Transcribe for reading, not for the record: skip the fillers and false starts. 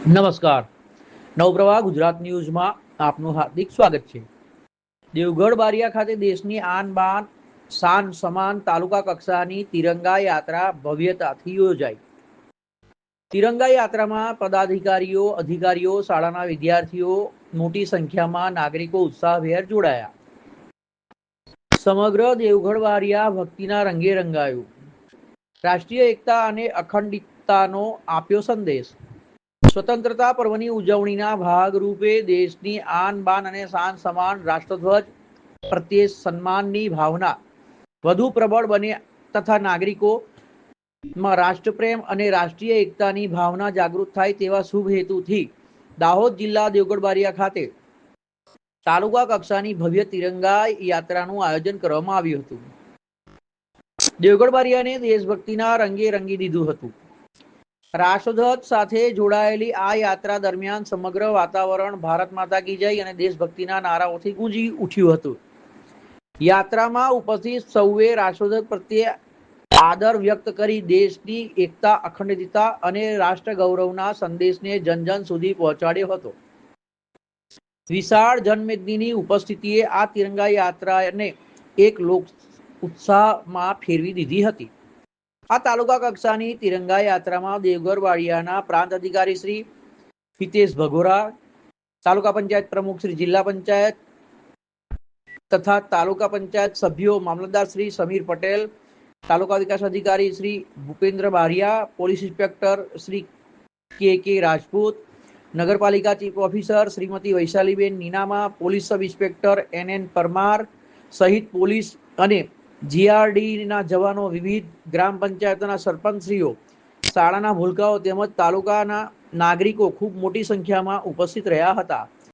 નમસ્કાર. નવપ્રવાહ ગુજરાત ન્યૂઝમાં આપનું હાર્દિક સ્વાગત છે. દેવગઢ બારિયા ખાતે દેશની આન બાન શાન સમાન તાલુકા કક્ષાની તિરંગા યાત્રા ભવ્યતાથી યોજાઈ. તિરંગા યાત્રામાં પદાધિકારીઓ, અધિકારીઓ, શાળાના વિદ્યાર્થીઓ, મોટી સંખ્યામાં નાગરિકો ઉત્સાહભેર જોડાયા. સમગ્ર દેવગઢ બારિયા ભક્તિના રંગે રંગાયું. રાષ્ટ્રીય એકતા અને અખંડિતતાનો આપ્યો સંદેશ. સ્વતંત્રતા પર્વની ઉજવણીના ભાગરૂપે દેશની આન બાન અને શાન સમાન રાષ્ટ્રધ્વજ પ્રત્યે સન્માનની ભાવના વધુ પ્રબળ બને તથા નાગરિકોમાં રાષ્ટ્રપ્રેમ અને રાષ્ટ્રીય એકતાની ભાવના જાગૃત થાય તેવા શુભ હેતુથી દાહોદ જિલ્લા દેવગઢ બારિયા ખાતે તાલુકા કક્ષાની ભવ્ય તિરંગા યાત્રાનું આયોજન કરવામાં આવ્યું હતું. દેવગઢ બારિયાને દેશભક્તિના રંગે રંગી દીધું હતું. રાષ્ટ્રધ્વજ સાથે જોડાયેલી આ યાત્રા દરમિયાન સમગ્ર વાતાવરણ ભારત માતા કી જય અને દેશભક્તિના નારાઓથી ગુંજી ઉઠ્યું હતું. યાત્રામાં ઉપસ્થિત સૌએ રાષ્ટ્રધ્વજ પ્રત્યે આદર વ્યક્ત કરી દેશની એકતા, અખંડિતતા અને રાષ્ટ્ર ગૌરવના સંદેશને જન જન સુધી પહોંચાડ્યો હતો. વિશાળ જનમેદનીની ઉપસ્થિતિએ આ તિરંગા યાત્રાને એક લોક ઉત્સાહમાં ફેરવી દીધી હતી. આ તાલુકા કક્ષાની તિરંગા યાત્રામાં દેવગઢ બારિયાના પ્રાંત અધિકારી શ્રી હિતેશ ભગોરા, તાલુકા પંચાયત પ્રમુખ શ્રી જિલ્લા પંચાયત તથા તાલુકા પંચાયત સભ્યો, મામલતદાર શ્રી સમીર પટેલ, તાલુકા વિકાસ અધિકારી Shri Bhupendra Bariya, police inspector Shri K Rajput, નગરપાલિકા chief officer Shrimati Vaishaliben Ninama, police sub inspector NN Parmar સહિત પોલીસ અને GRDના જવાનો, વિવિધ ગ્રામ પંચાયતોના સરપંચશ્રીઓ, શાળાના ભૂલકાઓ તેમજ તાલુકાના નાગરિકો ખૂબ મોટી સંખ્યામાં ઉપસ્થિત રહ્યા હતા.